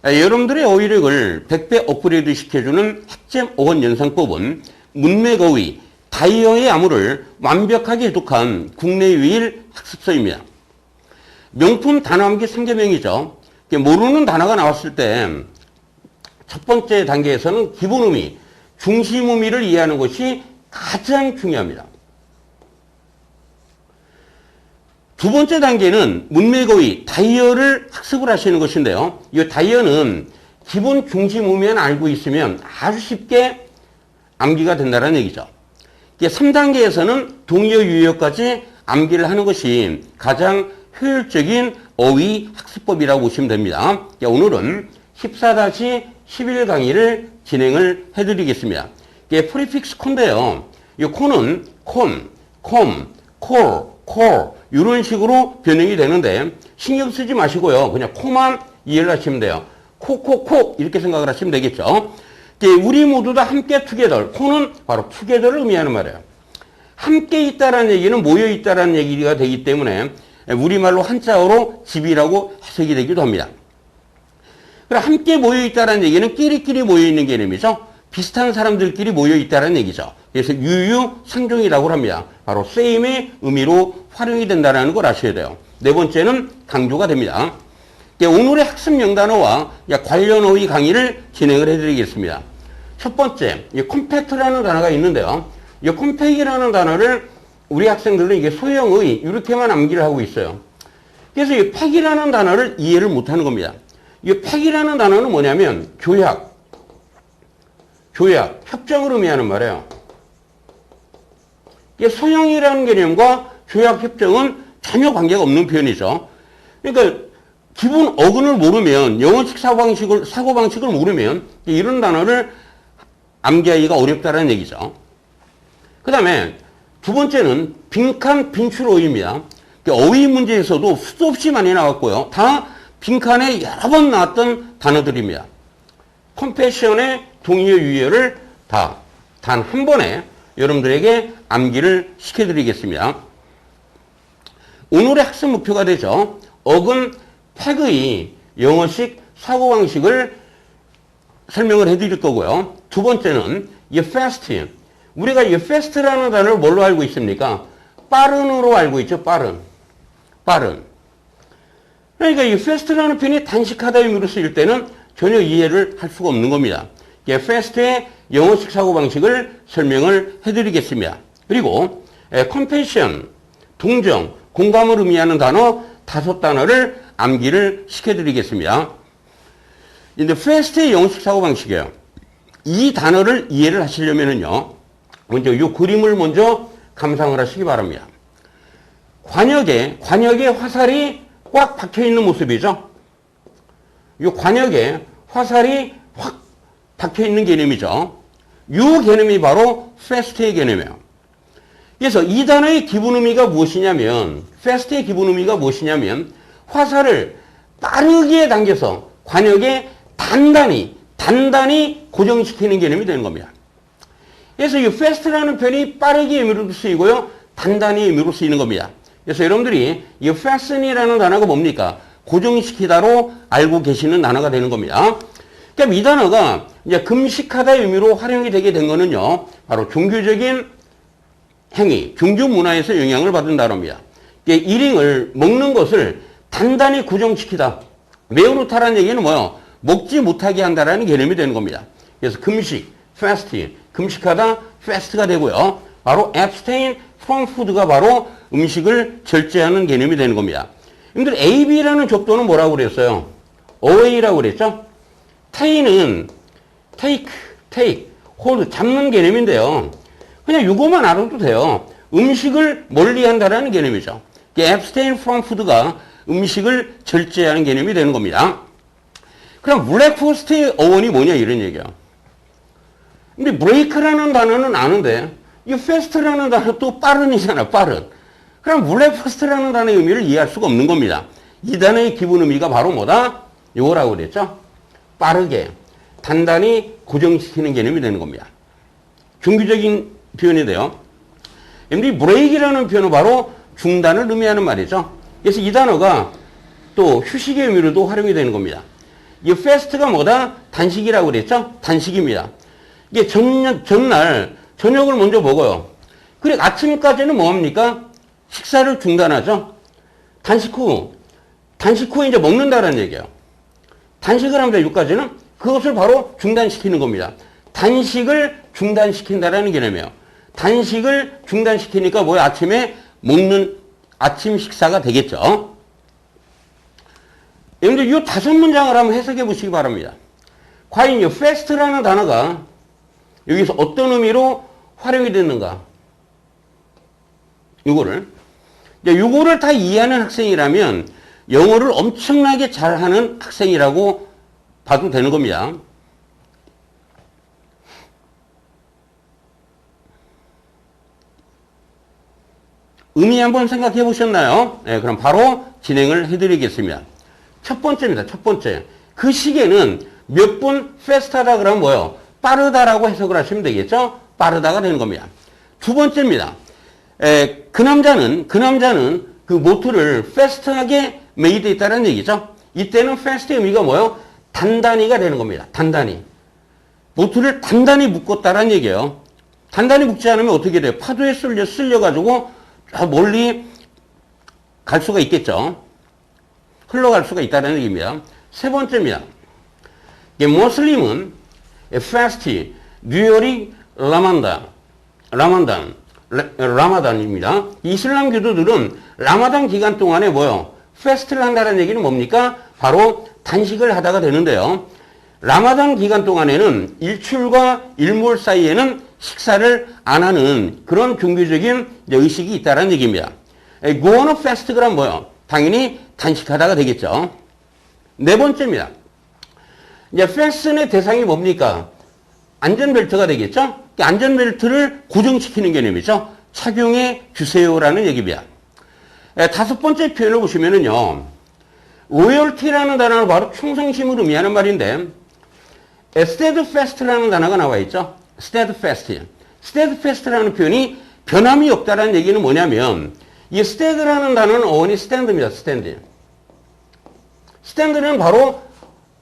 여러분들의 어휘력을 100배 업그레이드 시켜주는 학점 어원 연상법은 문맥어휘, 다이어의 암호를 완벽하게 해독한 국내 유일 학습서입니다. 명품 단어암기 3개명이죠. 모르는 단어가 나왔을 때 첫 번째 단계에서는 기본 의미, 중심 의미를 이해하는 것이 가장 중요합니다. 두 번째 단계는 문맥어휘, 다이어를 학습을 하시는 것인데요. 이 다이어는 기본 중심 의미만 알고 있으면 아주 쉽게 암기가 된다는 얘기죠. 3단계에서는 동의어 유의어까지 암기를 하는 것이 가장 효율적인 어휘 학습법이라고 보시면 됩니다. 오늘은 14-11 강의를 진행을 해드리겠습니다. 프리픽스 콘인데요. 이 콘은 콘, 콤, 콜, 콜 이런 식으로 변형이 되는데 신경 쓰지 마시고요. 그냥 코만 이해를 하시면 돼요. 코 이렇게 생각을 하시면 되겠죠. 우리 모두 다 함께 투게더. 콘은 바로 투게더를 의미하는 말이에요. 함께 있다라는 얘기는 모여 있다라는 얘기가 되기 때문에 우리말로 한자어로 집이라고 해석이 되기도 합니다. 그럼 함께 모여 있다라는 얘기는 끼리끼리 모여 있는 개념이죠. 비슷한 사람들끼리 모여 있다라는 얘기죠. 그래서 유유상종이라고 합니다. 바로 same의 의미로 활용이 된다는 걸 아셔야 돼요. 네 번째는 강조가 됩니다. 오늘의 학습 명단어와 관련 어휘 강의를 진행을 해드리겠습니다. 첫 번째, 컴팩트라는 단어가 있는데요. 이 컴팩이라는 단어를 우리 학생들은 이게 소형의 이렇게만 암기를 하고 있어요. 그래서 이 팩이라는 단어를 이해를 못하는 겁니다. 이 팩이라는 단어는 뭐냐면 조약, 협정을 의미하는 말이에요. 이게 소형이라는 개념과 조약, 협정은 전혀 관계가 없는 표현이죠. 그러니까 기본 어근을 모르면 영어식 사고방식을 모르면 이런 단어를 암기하기가 어렵다는 얘기죠. 그 다음에 두 번째는 빈칸 빈출 어휘입니다. 어휘 문제에서도 수도 없이 많이 나왔고요. 다 빈칸에 여러 번 나왔던 단어들입니다. 컴패션의 동의어 유의어를 다 단 한 번에 여러분들에게 암기를 시켜드리겠습니다. 오늘의 학습 목표가 되죠. 어근 팩의 영어식 사고방식을 설명을 해드릴 거고요. 두 번째는 이 fast. 우리가 이 fast라는 단어를 뭘로 알고 있습니까? 빠른으로 알고 있죠. 빠른. 그러니까 이 fast라는 표현이 단식하다 의미로 쓰일 때는 전혀 이해를 할 수가 없는 겁니다. fast의 영어식 사고방식을 설명을 해드리겠습니다. 그리고 compassion, 동정, 공감을 의미하는 단어 5단어를 암기를 시켜드리겠습니다. 근데 fast의 영어식 사고방식이에요. 이 단어를 이해를 하시려면요. 먼저 이 그림을 먼저 감상을 하시기 바랍니다. 관역에 화살이 꽉 박혀 있는 모습이죠. 이 관역에 화살이 확 박혀 있는 개념이죠. 이 개념이 바로 fast의 개념이에요. 그래서 이 단어의 기본 의미가 무엇이냐면, fast의 기본 의미가 무엇이냐면, 화살을 빠르게 당겨서 관역에 단단히 고정시키는 개념이 되는 겁니다. 그래서 이 fast라는 표현이 빠르게 의미로 쓰이고요, 단단히 의미로 쓰이는 겁니다. 그래서 여러분들이 이 fasten이라는 단어가 뭡니까? 고정시키다로 알고 계시는 단어가 되는 겁니다. 그러니까 이 단어가 이제 금식하다의 의미로 활용이 되게 된 거는요, 바로 종교적인 행위, 종교 문화에서 영향을 받은 단어입니다. 일행을 먹는 것을 단단히 고정시키다. 메우르타라는 얘기는 뭐예요? 먹지 못하게 한다라는 개념이 되는 겁니다. 그래서 금식, fast, 금식하다, fast가 되고요. 바로 abstain from food가 바로 음식을 절제하는 개념이 되는 겁니다. 여러분들 AB라는 족도는 뭐라고 그랬어요? away라고 그랬죠? take는 take, hold, 잡는 개념인데요. 그냥 이것만 알아도 돼요. 음식을 멀리한다라는 개념이죠. abstain from food가 음식을 절제하는 개념이 되는 겁니다. 그럼 breakfast의 어원이 뭐냐 이런 얘기야. 근데 break라는 단어는 아는데 이 fast라는 단어 또 빠른이잖아. 빠른. 그럼 breakfast라는 단어의 의미를 이해할 수가 없는 겁니다. 이 단어의 기본 의미가 바로 뭐다? 요거라고 그랬죠. 빠르게 단단히 고정시키는 개념이 되는 겁니다. 종교적인 표현인데요. 이 브레이크라는 표현은 바로 중단을 의미하는 말이죠. 그래서 이 단어가 또 휴식의 의미로도 활용이 되는 겁니다. 이 fast가 뭐다? 단식이라고 그랬죠? 단식입니다. 이게 전날 저녁을 먼저 먹어요. 그리고 아침까지는 뭐합니까? 식사를 중단하죠. 단식 후에 이제 먹는다는 얘기예요. 단식을 합니다. 여기까지는 그것을 바로 중단시키는 겁니다. 단식을 중단시킨다라는 개념이에요. 단식을 중단시키니까 뭐야? 아침에 먹는 아침 식사가 되겠죠. 여러분들 이 5문장을 한번 해석해 보시기 바랍니다. 과연 이 fast라는 단어가 여기서 어떤 의미로 활용이 됐는가? 요거를 다 이해하는 학생이라면 영어를 엄청나게 잘하는 학생이라고 봐도 되는 겁니다. 의미 한번 생각해 보셨나요? 네, 그럼 바로 진행을 해드리겠습니다. 첫 번째입니다. 첫 번째. 그 시계는 몇 분 패스트하다 그러면 뭐예요? 빠르다라고 해석을 하시면 되겠죠? 빠르다가 되는 겁니다. 두 번째입니다. 그 남자는 그 모트를 패스트하게 메이드 있다는 얘기죠. 이때는 패스트의 의미가 뭐예요? 단단히가 되는 겁니다. 단단히. 모트를 단단히 묶었다는 얘기예요. 단단히 묶지 않으면 어떻게 돼요? 파도에 쓸려가지고 멀리 갈 수가 있겠죠. 흘러갈 수가 있다는 얘기입니다. 세 번째입니다. 모슬림은 fast during 라마단입니다. 이슬람 교도들은 라마단 기간 동안에 뭐요? 패스트를 한다는 얘기는 뭡니까? 바로 단식을 하다가 되는데요. 라마단 기간 동안에는 일출과 일몰 사이에는 식사를 안 하는 그런 종교적인 의식이 있다는 얘기입니다. go on a fast 그럼 뭐요? 당연히 단식하다가 되겠죠. 네 번째입니다. 이제 fast의 대상이 뭡니까? 안전벨트가 되겠죠? 안전벨트를 고정시키는 개념이죠. 착용해 주세요라는 얘기입니다. 다섯 번째 표현을 보시면은요, 로열티라는 단어는 바로 충성심을 의미하는 말인데, steadfast라는 단어가 나와 있죠. steadfast라는 표현이 변함이 없다라는 얘기는 뭐냐면, 이 stead라는 단어는 어원이 stand입니다. stand는 바로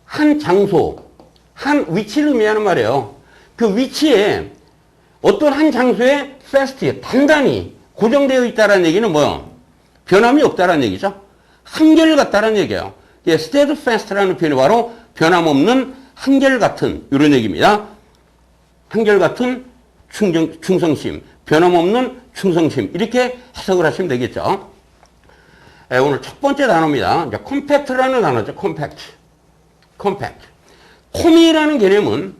한 장소, 한 위치를 의미하는 말이에요. 그 위치에 어떤 한 장소에 fast, 단단히 고정되어 있다는 얘기는 뭐예요? 변함이 없다는 얘기죠. 한결같다는 얘기예요. steadfast라는 표현이 바로 변함없는 한결같은 이런 얘기입니다. 한결같은 충성심, 변함없는 충성심 이렇게 해석을 하시면 되겠죠. 오늘 첫 번째 단어입니다. compact라는 단어죠. compact. 코미라는 개념은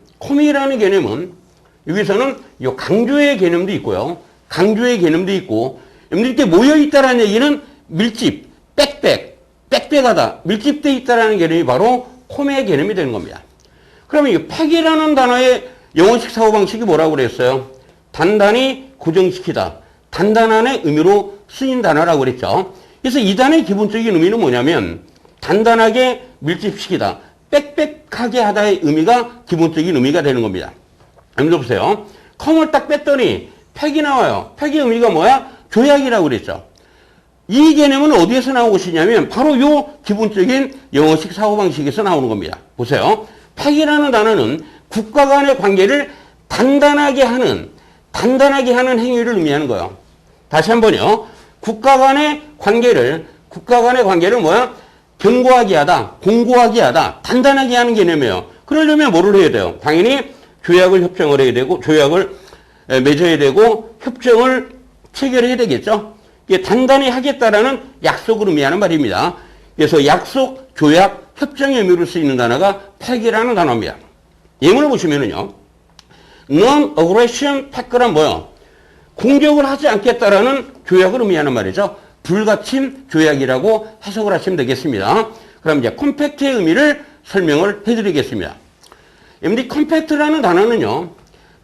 여기서는 요 강조의 개념도 있고요. 강조의 개념도 있고 이렇게 모여있다라는 얘기는 밀집, 빽빽하다, 밀집되어 있다라는 개념이 바로 콤의 개념이 되는 겁니다. 그러면 이 팩이라는 단어의 영어식 사고방식이 뭐라고 그랬어요? 단단히 고정시키다, 단단한의 의미로 쓰인 단어라고 그랬죠. 그래서 이 단어의 기본적인 의미는 뭐냐면 단단하게 밀집시키다, 빽빽하게 하다의 의미가 기본적인 의미가 되는 겁니다. 여러분들 보세요. 컴을 딱 뺐더니 팩이 나와요. 팩의 의미가 뭐야? 조약이라고 그랬죠. 이 개념은 어디에서 나온 것이냐면 바로 요 기본적인 영어식 사고방식에서 나오는 겁니다. 보세요. 팩이라는 단어는 국가 간의 관계를 단단하게 하는 행위를 의미하는 거예요. 다시 한번요. 국가 간의 관계를 뭐야? 견고하게 하다, 공고하게 하다, 단단하게 하는 개념이에요. 그러려면 뭐를 해야 돼요? 당연히 조약을 맺어야 되고 협정을 체결해야 되겠죠. 이게 단단히 하겠다라는 약속을 의미하는 말입니다. 그래서 약속, 조약, 협정의 의미로 쓰이는 단어가 팩이라는 단어입니다. 예문을 보시면은요, non-aggression pact란 뭐예요? 공격을 하지 않겠다라는 조약을 의미하는 말이죠. 불가침 조약이라고 해석을 하시면 되겠습니다. 그럼 이제 컴팩트의 의미를 설명을 해드리겠습니다. 이 컴팩트라는 단어는요,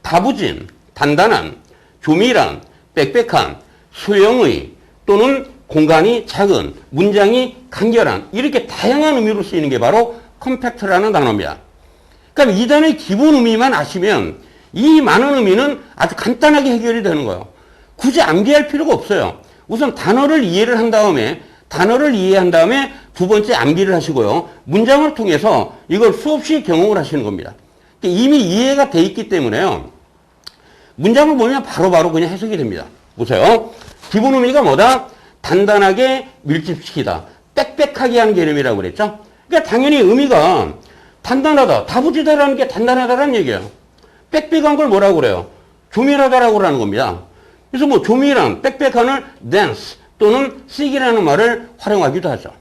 다부진, 단단한, 조밀한, 빽빽한, 소형의 또는 공간이 작은, 문장이 간결한 이렇게 다양한 의미로 쓰이는 게 바로 컴팩트라는 단어입니다. 그럼 이 단어의 기본 의미만 아시면 이 많은 의미는 아주 간단하게 해결이 되는 거예요. 굳이 암기할 필요가 없어요. 우선 단어를 이해를 한 다음에 단어를 이해한 다음에 두 번째 암기를 하시고요. 문장을 통해서 이걸 수없이 경험을 하시는 겁니다. 이미 이해가 돼 있기 때문에요. 문장을 보면 바로바로 그냥 해석이 됩니다. 보세요. 기본 의미가 뭐다? 단단하게 밀집시키다. 빽빽하게 하는 개념이라고 그랬죠? 그러니까 당연히 의미가 단단하다, 다부지다라는 게 단단하다라는 얘기예요. 빽빽한 걸 뭐라고 그래요? 조밀하다라고 하는 겁니다. 그래서 뭐 조밀한, 빽빽한을 dense 또는 thick이라는 말을 활용하기도 하죠.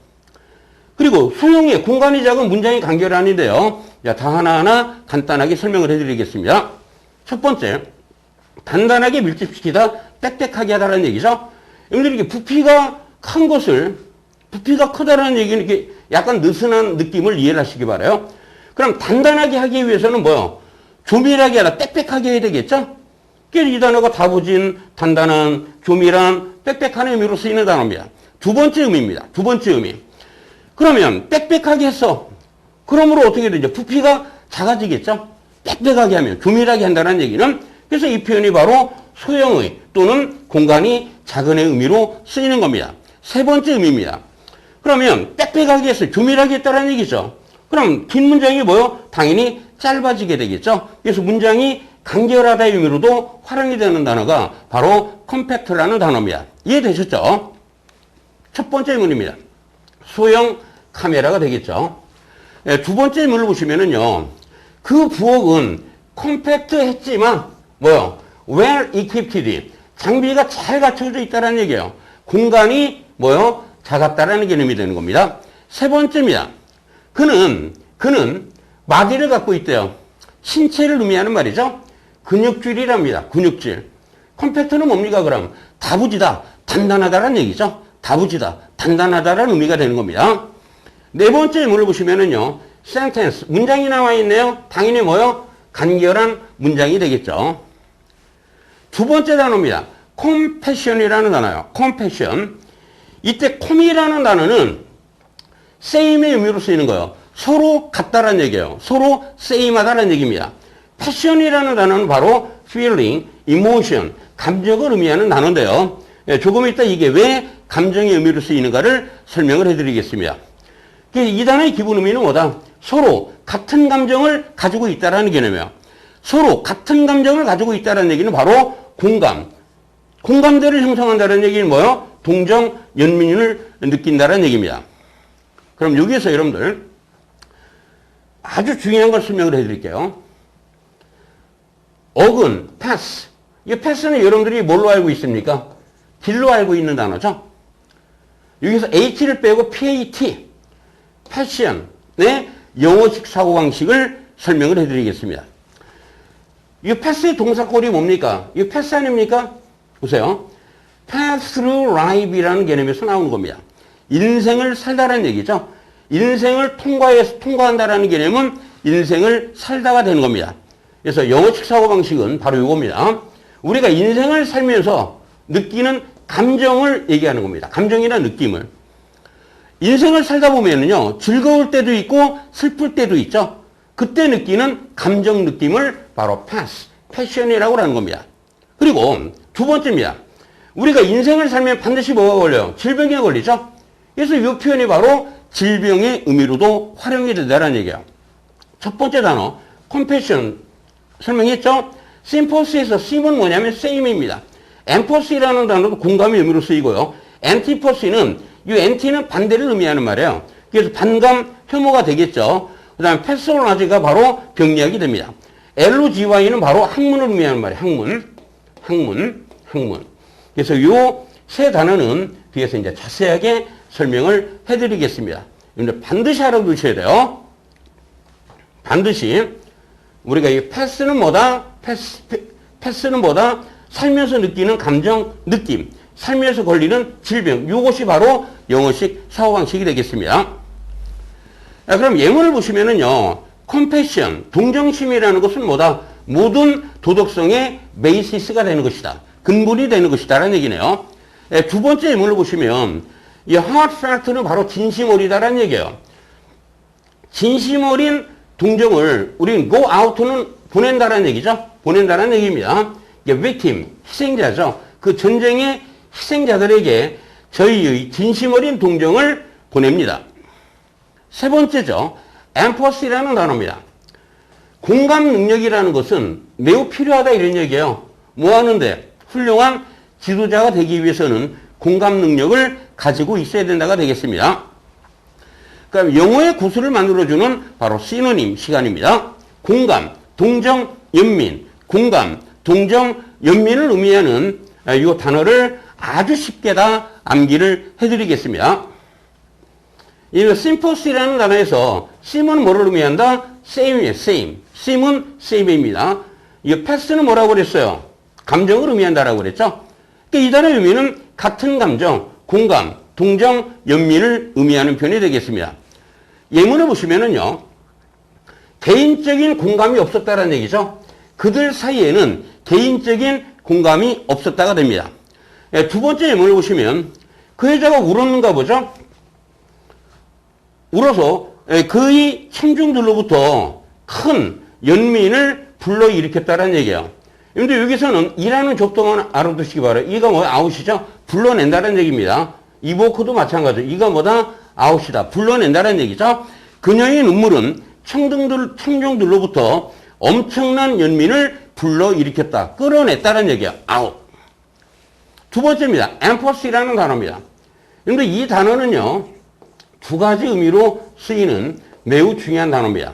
그리고 수용의 공간이 작은 문장이 간결한인데요. 자, 다 하나하나 간단하게 설명을 해드리겠습니다. 첫 번째, 단단하게 밀집시키다, 빽빽하게 하다라는 얘기죠. 여러분들이 이렇게 부피가 큰 것을, 부피가 크다라는 얘기는 이렇게 약간 느슨한 느낌을 이해를 하시기 바라요. 그럼 단단하게 하기 위해서는 뭐요? 조밀하게 하다, 빽빽하게 해야 되겠죠? 그래서 이 단어가 다부진, 단단한, 조밀한, 빽빽한 의미로 쓰이는 단어입니다. 두 번째 의미입니다. 두 번째 의미. 그러면 빽빽하게 했어. 그러므로 어떻게 되죠? 부피가 작아지겠죠? 빽빽하게 하면, 조밀하게 한다는 얘기는, 그래서 이 표현이 바로 소형의 또는 공간이 작은의 의미로 쓰이는 겁니다. 세 번째 의미입니다. 그러면 빽빽하게 해서 조밀하게 했다는 얘기죠. 그럼 긴 문장이 뭐요? 당연히 짧아지게 되겠죠. 그래서 문장이 간결하다의 의미로도 활용이 되는 단어가 바로 컴팩트라는 단어입니다. 이해되셨죠? 첫 번째 의문입니다. 소형 카메라가 되겠죠. 네, 두 번째 의문을 보시면은요. 그 부엌은 컴팩트했지만 뭐요? well equipped. 장비가 잘 갖춰져 있다는 얘기예요. 공간이 뭐요? 작았다라는 개념이 되는 겁니다. 세 번째입니다. 그는 마디를 갖고 있대요. 신체를 의미하는 말이죠. 근육질이랍니다. 근육질. 컴팩트는 뭡니까 그럼? 다부지다, 단단하다라는 얘기죠. 다부지다, 단단하다라는 의미가 되는 겁니다. 네 번째 의문을 보시면은요. sentence, 문장이 나와 있네요. 당연히 뭐요? 간결한 문장이 되겠죠. 두 번째 단어입니다. compassion이라는 단어예요. compassion. 이때 com이라는 단어는 same의 의미로 쓰이는 거예요. 서로 같다라는 얘기예요. 서로 same하다라는 얘기입니다. passion이라는 단어는 바로 feeling, emotion, 감정을 의미하는 단어인데요. 조금 이따 이게 왜 감정의 의미로 쓰이는가를 설명을 해드리겠습니다. 이 단어의 기본 의미는 뭐다? 서로 같은 감정을 가지고 있다라는 개념이에요. 서로 같은 감정을 가지고 있다는 얘기는 바로 공감. 공감대를 형성한다는 얘기는 뭐예요? 동정, 연민을 느낀다는 얘기입니다. 그럼 여기에서 여러분들 아주 중요한 걸 설명을 해드릴게요. 어근, 패스. 이 패스는 여러분들이 뭘로 알고 있습니까? 길로 알고 있는 단어죠. 여기서 H를 빼고 PAT, 패션의 영어식 사고방식을 설명을 해드리겠습니다. 이 패스의 동사꼴이 뭡니까? 이 패스 아닙니까? 보세요. pass through life이라는 개념에서 나오는 겁니다. 인생을 살다라는 얘기죠. 인생을 통과한다라는 개념은 인생을 살다가 되는 겁니다. 그래서 영어식 사고방식은 바로 이겁니다. 우리가 인생을 살면서 느끼는 감정을 얘기하는 겁니다. 감정이나 느낌을. 인생을 살다 보면은요, 즐거울 때도 있고 슬플 때도 있죠. 그때 느끼는 감정 느낌을 바로 패션이라고 하는 겁니다. 그리고 두 번째입니다. 우리가 인생을 살면 반드시 뭐가 걸려요? 질병에 걸리죠. 그래서 이 표현이 바로 질병의 의미로도 활용이 된다는 얘기예요. 첫 번째 단어, compassion 설명했죠? sympasy에서 sim은 뭐냐면 same입니다. empathy라는 단어도 공감의 의미로 쓰이고요. antipathy는 이 anti는 반대를 의미하는 말이에요. 그래서 반감, 혐오가 되겠죠. 그 다음에 pathology가 바로 병리학이 됩니다. LGY는 바로 학문을 의미하는 말이에요. 학문. 그래서 이 세 단어는 뒤에서 이제 자세하게 설명을 해드리겠습니다. 여러분들 반드시 알아두셔야 돼요. 반드시 우리가 이 패스는 뭐다? 패스는 뭐다? 살면서 느끼는 감정, 느낌, 살면서 걸리는 질병. 이것이 바로 영어식 사고방식이 되겠습니다. 자, 그럼 예문을 보시면은요, 컴패션, 동정심이라는 것은 뭐다? 모든 도덕성의 베이시스가 되는 것이다. 근본이 되는 것이다. 라는 얘기네요. 두 번째 예문을 보시면, 이 heartfelt는 바로 진심 어리다라는 얘기예요. 진심 어린 동정을 우리는 go out는 보낸다라는 얘기죠. 보낸다라는 얘기입니다. 이게 victim, 희생자죠. 그 전쟁의 희생자들에게 저희의 진심 어린 동정을 보냅니다. 세 번째죠. empathy라는 단어입니다. 공감 능력이라는 것은 매우 필요하다 이런 얘기예요. 뭐 하는데? 훌륭한 지도자가 되기 위해서는 공감 능력을 가지고 있어야 된다가 되겠습니다. 그럼 영어의 구슬을 만들어주는 바로 시노님 시간입니다. 공감, 동정, 연민. 공감, 동정, 연민을 의미하는 이 단어를 아주 쉽게 다 암기를 해드리겠습니다. 이 sympathy라는 단어에서 sim은 뭐를 의미한다? same이에요. same. sim은 same입니다. 이 pass는 뭐라고 그랬어요? 감정을 의미한다라고 그랬죠? 그러니까 이 단어의 의미는 같은 감정, 공감, 동정, 연민을 의미하는 표현이 되겠습니다. 예문을 보시면은요, 개인적인 공감이 없었다는 얘기죠. 그들 사이에는 개인적인 공감이 없었다가 됩니다. 두 번째 예문을 보시면 그 여자가 울었는가 보죠. 울어서 그의 청중들로부터 큰 연민을 불러일으켰다는 얘기예요. 근데 여기서는 이라는 접동은 알아두시기 바라요. 이가 뭐야? 아웃이죠? 불러낸다는 얘기입니다. 이보크도 마찬가지죠. 이가 뭐다? 아웃이다. 불러낸다는 얘기죠. 그녀의 눈물은 청중들로부터 엄청난 연민을 불러일으켰다. 끌어냈다는 얘기야. 아웃. 두 번째입니다. empathy라는 단어입니다. 그런데 이 단어는요, 두 가지 의미로 쓰이는 매우 중요한 단어입니다.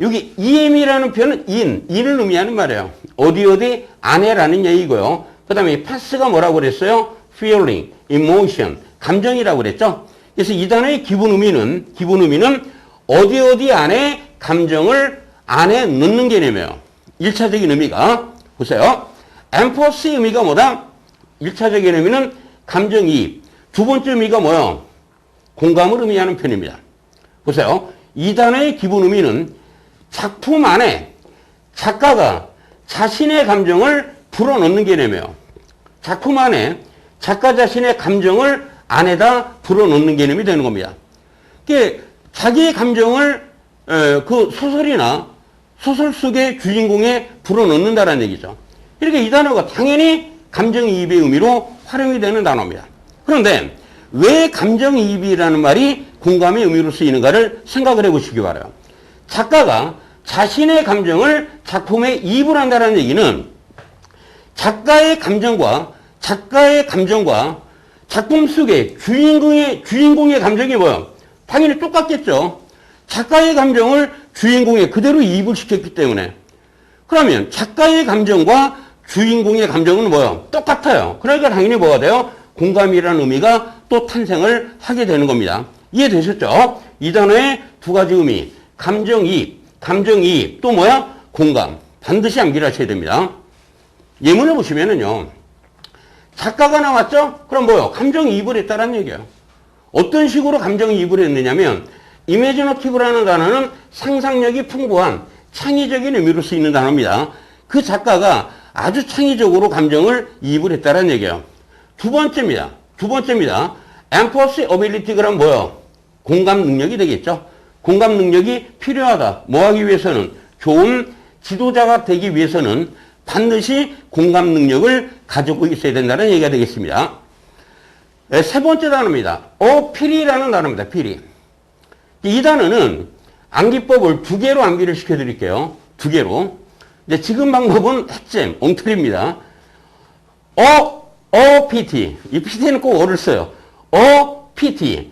여기 em이라는 표현은 in을 의미하는 말이에요. 어디 안에라는 얘기고요. 그 다음에 pass가 뭐라고 그랬어요? feeling, emotion, 감정이라고 그랬죠. 그래서 이 단어의 기본 의미는 어디 안에 감정을 안에 넣는 개념이에요. 1차적인 의미가. 보세요. empathy 의미가 뭐다? 1차적인 의미는 감정이입. 두 번째 의미가 뭐예요? 공감을 의미하는 표현입니다. 보세요. 이 단어의 기본 의미는 작품 안에 작가가 자신의 감정을 불어넣는 개념이에요. 작품 안에 작가 자신의 감정을 안에다 불어넣는 개념이 되는 겁니다. 그러니까 자기의 감정을 그 소설이나 소설 속의 주인공에 불어넣는다는 얘기죠. 그러니까 이 단어가 당연히 감정이입의 의미로 활용이 되는 단어입니다. 그런데 왜 감정이입이라는 말이 공감의 의미로 쓰이는가를 생각을 해보시기 바라요. 작가가 자신의 감정을 작품에 이입을 한다는 얘기는 작가의 감정과 작품 속의 주인공의 감정이 뭐예요? 당연히 똑같겠죠. 작가의 감정을 주인공에 그대로 이입을 시켰기 때문에. 그러면 작가의 감정과 주인공의 감정은 뭐예요? 똑같아요. 그러니까 당연히 뭐가 돼요? 공감이라는 의미가 또 탄생을 하게 되는 겁니다. 이해되셨죠? 이 단어의 두 가지 의미. 감정이입, 또 뭐야? 공감. 반드시 암기를 하셔야 됩니다. 예문을 보시면은요, 작가가 나왔죠? 그럼 뭐요? 감정이입을 했다는 얘기예요. 어떤 식으로 감정이입을 했느냐면, 이미지너티브라는 단어는 상상력이 풍부한 창의적인 의미로 쓰이는 단어입니다. 그 작가가 아주 창의적으로 감정을 이입을 했다는 얘기예요. 두 번째입니다. empathy ability 그럼 뭐요? 공감 능력이 되겠죠. 공감 능력이 필요하다. 뭐 하기 위해서는? 좋은 지도자가 되기 위해서는 반드시 공감 능력을 가지고 있어야 된다는 얘기가 되겠습니다. 세 번째 단어입니다. 필이라는 단어입니다. 필이. 이 단어는 암기법을 두 개로 암기를 시켜드릴게요. 두 개로. 이제 지금 방법은 핵잼, 엉터리입니다. PT. 이 PT는 꼭 어를 써요. PT.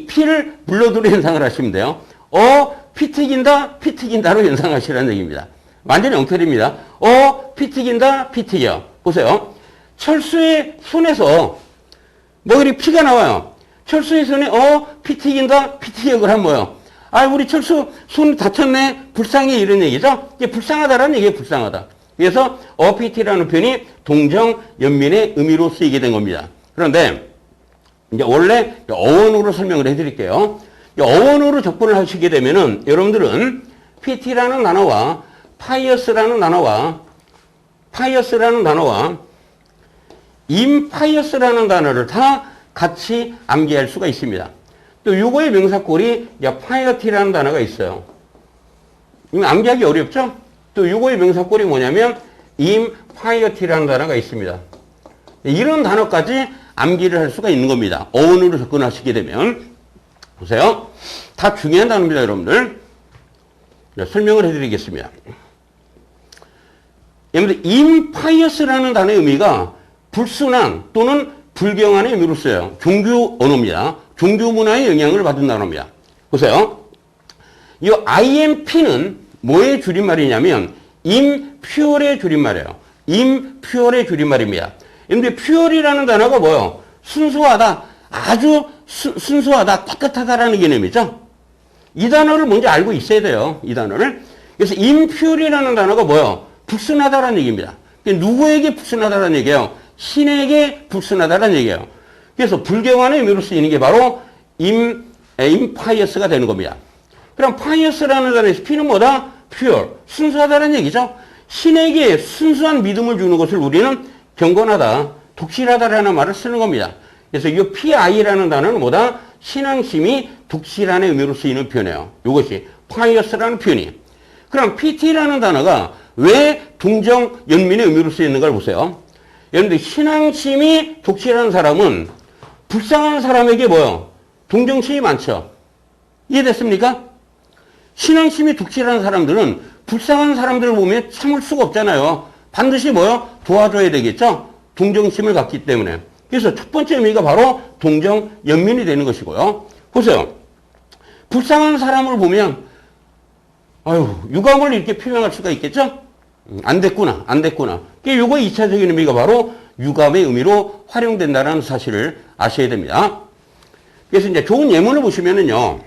P를 물러들어 연상을 하시면 돼요. 피 튀긴다로 연상하시라는 얘기입니다. 완전히 엉터리입니다. 피 튀겨. 보세요. 철수의 손에서 뭐 이렇게 피가 나와요. 철수의 손에 피 튀겨 그럼 뭐예요? 우리 철수 손 다쳤네. 불쌍해 이런 얘기죠. 이게 불쌍하다라는 얘기예요. 불쌍하다. 그래서 PT라는 표현이 동정, 연민의 의미로 쓰이게 된 겁니다. 그런데 이제 원래 어원으로 설명을 해드릴게요. 어원으로 접근을 하시게 되면은 여러분들은 PT라는 단어와 파이어스라는 단어와 임파이어스라는 단어를 다 같이 암기할 수가 있습니다. 또 요거의 명사꼴이 파이어티라는 단어가 있어요. 이거 암기하기 어렵죠? 또 요거의 명사꼴이 뭐냐면 임파이어티라는 단어가 있습니다. 이런 단어까지 암기를 할 수가 있는 겁니다. 어원으로 접근하시게 되면. 보세요. 다 중요한 단어입니다, 여러분들. 설명을 해드리겠습니다. 여러분들, impious라는 단어의 의미가 불순한 또는 불경한의 의미로 써요. 종교 언어입니다. 종교 문화의 영향을 받은 단어입니다. 보세요. 이 IMP는 뭐의 줄임말이냐면 impure의 줄임말이에요. impure의 줄임말입니다. 근데 pure이라는 단어가 뭐예요? 순수하다, 아주 순수하다, 깨끗하다라는 개념이죠. 이 단어를 먼저 알고 있어야 돼요. 이 단어를. 그래서 impure이라는 단어가 뭐예요? 불순하다라는 얘기입니다. 누구에게 불순하다라는 얘기예요? 신에게 불순하다라는 얘기예요. 그래서 불경한의 의미로 쓰이는 게 바로 impious가 되는 겁니다. 그럼 pious라는 단어에서 P는 뭐다? pure, 순수하다라는 얘기죠. 신에게 순수한 믿음을 주는 것을 우리는 경건하다, 독실하다라는 말을 쓰는 겁니다. 그래서 이 PI라는 단어는 뭐다? 신앙심이 독실한의 의미로 쓰이는 표현이에요. 이것이 pious라는 표현이. 그럼 PT라는 단어가 왜 동정, 연민의 의미로 쓰이는가를 보세요. 여러분들, 신앙심이 독실한 사람은 불쌍한 사람에게 뭐요? 동정심이 많죠. 이해됐습니까? 신앙심이 독실한 사람들은 불쌍한 사람들을 보면 참을 수가 없잖아요. 반드시 뭐요? 도와줘야 되겠죠? 동정심을 갖기 때문에. 그래서 첫 번째 의미가 바로 동정, 연민이 되는 것이고요. 보세요. 불쌍한 사람을 보면 아유, 유감을 이렇게 표명할 수가 있겠죠? 안 됐구나, 안 됐구나. 요거 2차적인 의미가 바로 유감의 의미로 활용된다는 사실을 아셔야 됩니다. 그래서 이제 좋은 예문을 보시면은요,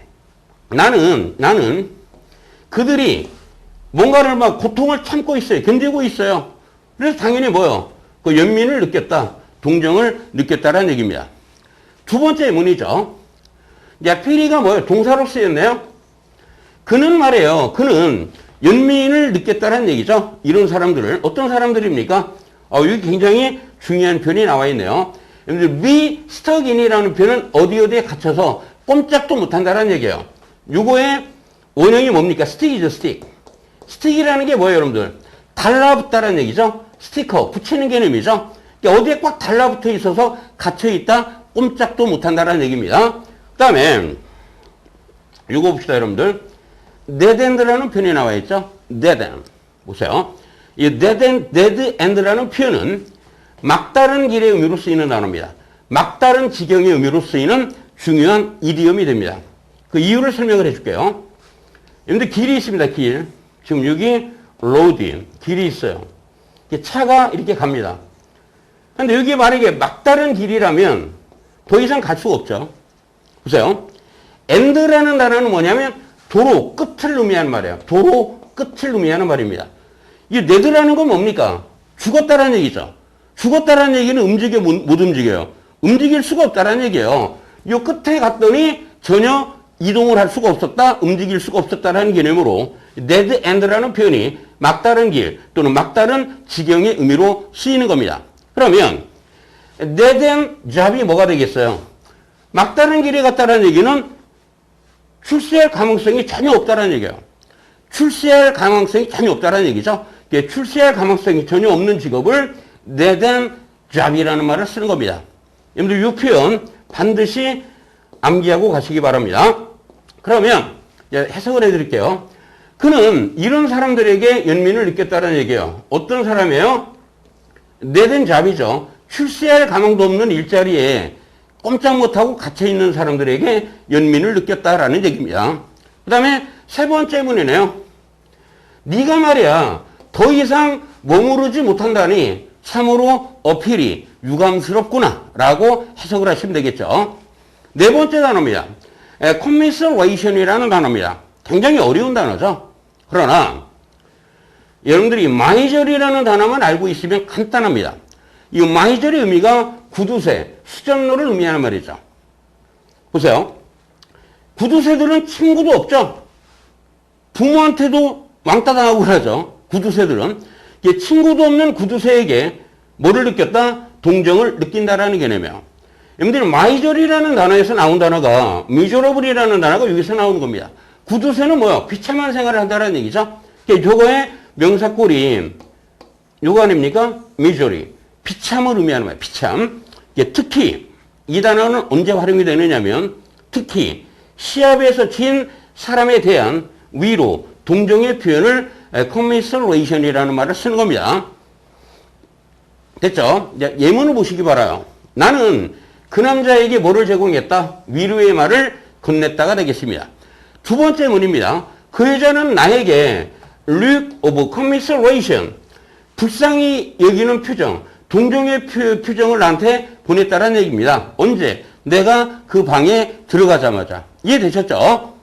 나는 그들이 뭔가를 막 고통을 참고 있어요. 견디고 있어요. 그래서 당연히 뭐요? 그 연민을 느꼈다. 동정을 느꼈다라는 얘기입니다. 두 번째 예문이죠. 이제 피리가 뭐예요? 동사로 쓰였네요. 그는 말이에요. 그는 연민을 느꼈다는 얘기죠. 이런 사람들을. 어떤 사람들입니까? 여기 굉장히 중요한 표현이 나와 있네요. be stuck in이라는 표현은 어디에 갇혀서 꼼짝도 못한다는 얘기예요. 요거의 원형이 뭡니까? stick이죠, stick. stick이라는 게 뭐예요, 여러분들? 달라붙다라는 얘기죠. 스티커, 붙이는 개념이죠. 그러니까 어디에 꽉 달라붙어 있어서 갇혀있다, 꼼짝도 못한다라는 얘기입니다. 그 다음에 요거 봅시다, 여러분들. dead end라는 표현이 나와 있죠. dead end. 보세요. 이 dead end라는 표현은 막다른 길의 의미로 쓰이는 단어입니다. 막다른 지경의 의미로 쓰이는 중요한 이디엄이 됩니다. 그 이유를 설명을 해줄게요. 여러분들, 길이 있습니다. 길. 지금 여기 로드, 길이 있어요. 차가 이렇게 갑니다. 근데 여기 만약에 막다른 길이라면 더 이상 갈 수가 없죠. 보세요. end라는 단어는 뭐냐면 도로 끝을 의미하는 말이에요. 도로 끝을 의미하는 말입니다. 이 dead라는 건 뭡니까? 죽었다라는 얘기죠. 죽었다라는 얘기는 못 움직여요. 움직일 수가 없다라는 얘기예요. 이 끝에 갔더니 전혀 이동을 할 수가 없었다, 움직일 수가 없었다라는 개념으로 dead end라는 표현이 막다른 길 또는 막다른 지경의 의미로 쓰이는 겁니다. 그러면 dead end job이 뭐가 되겠어요? 막다른 길에 갔다라는 얘기는 출세할 가능성이 전혀 없다라는 얘기예요. 출세할 가능성이 전혀 없다라는 얘기죠. 출세할 가능성이 전혀 없는 직업을 dead end job이라는 말을 쓰는 겁니다. 여러분들, 이 표현 반드시 암기하고 가시기 바랍니다. 그러면 해석을 해드릴게요. 그는 이런 사람들에게 연민을 느꼈다는 얘기예요. 어떤 사람이에요? dead end job이죠. 출세할 가망도 없는 일자리에 꼼짝 못하고 갇혀있는 사람들에게 연민을 느꼈다라는 얘기입니다. 그 다음에 세 번째 문이네요. 네가 말이야 더 이상 머무르지 못한다니 참으로 어필이 유감스럽구나 라고 해석을 하시면 되겠죠. 네 번째 단어입니다. commiseration이라는 단어입니다. 굉장히 어려운 단어죠. 그러나 여러분들이 마이저리라는 단어만 알고 있으면 간단합니다. 이 마이저리 의미가 구두쇠, 수전노를 의미하는 말이죠. 보세요. 구두쇠들은 친구도 없죠. 부모한테도 왕따 당하고 그러죠. 구두쇠들은. 친구도 없는 구두쇠에게 뭐를 느꼈다? 동정을 느낀다라는 개념이에요. 여러분들, 마이저리라는 단어에서 나온 단어가 미저러블이라는 단어가 여기서 나오는 겁니다. 구두쇠는 뭐야? 비참한 생활을 한다는 얘기죠. 저거의 명사꼴이 요거 아닙니까? 미저리. 비참을 의미하는 거예요. 비참. 특히 이 단어는 언제 활용이 되느냐면 특히 시합에서 진 사람에 대한 위로, 동정의 표현을 commiseration이라는 말을 쓰는 겁니다. 됐죠? 예문을 보시기 바라요. 나는 그 남자에게 뭐를 제공했다? 위로의 말을 건넸다가 되겠습니다. 두 번째 문입니다. 그 여자는 나에게 look of commiseration, 불쌍히 여기는 표정, 동정의 표정을 나한테 보냈다는 얘기입니다. 언제? 내가 그 방에 들어가자마자. 이해되셨죠?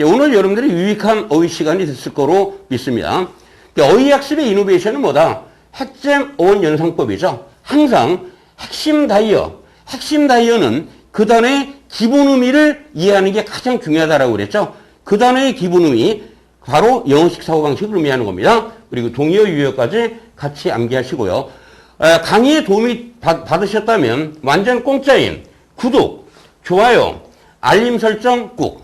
오늘 여러분들이 유익한 어휘 시간이 됐을 거로 믿습니다. 어휘 학습의 이노베이션은 뭐다? 핵잼 어원 연상법이죠. 항상 핵심 다이어는 그 단어의 기본 의미를 이해하는 게 가장 중요하다고 그랬죠. 그 단어의 기본 의미, 바로 영어식 사고방식을 의미하는 겁니다. 그리고 동의어 유효까지 같이 암기하시고요. 강의에 도움이 받으셨다면 완전 공짜인 구독, 좋아요, 알림 설정 꾹.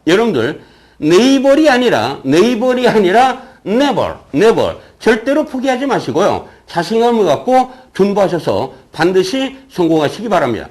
여러분들 네이버리 아니라 never 절대로 포기하지 마시고요. 자신감을 갖고 존버하셔서 반드시 성공하시기 바랍니다.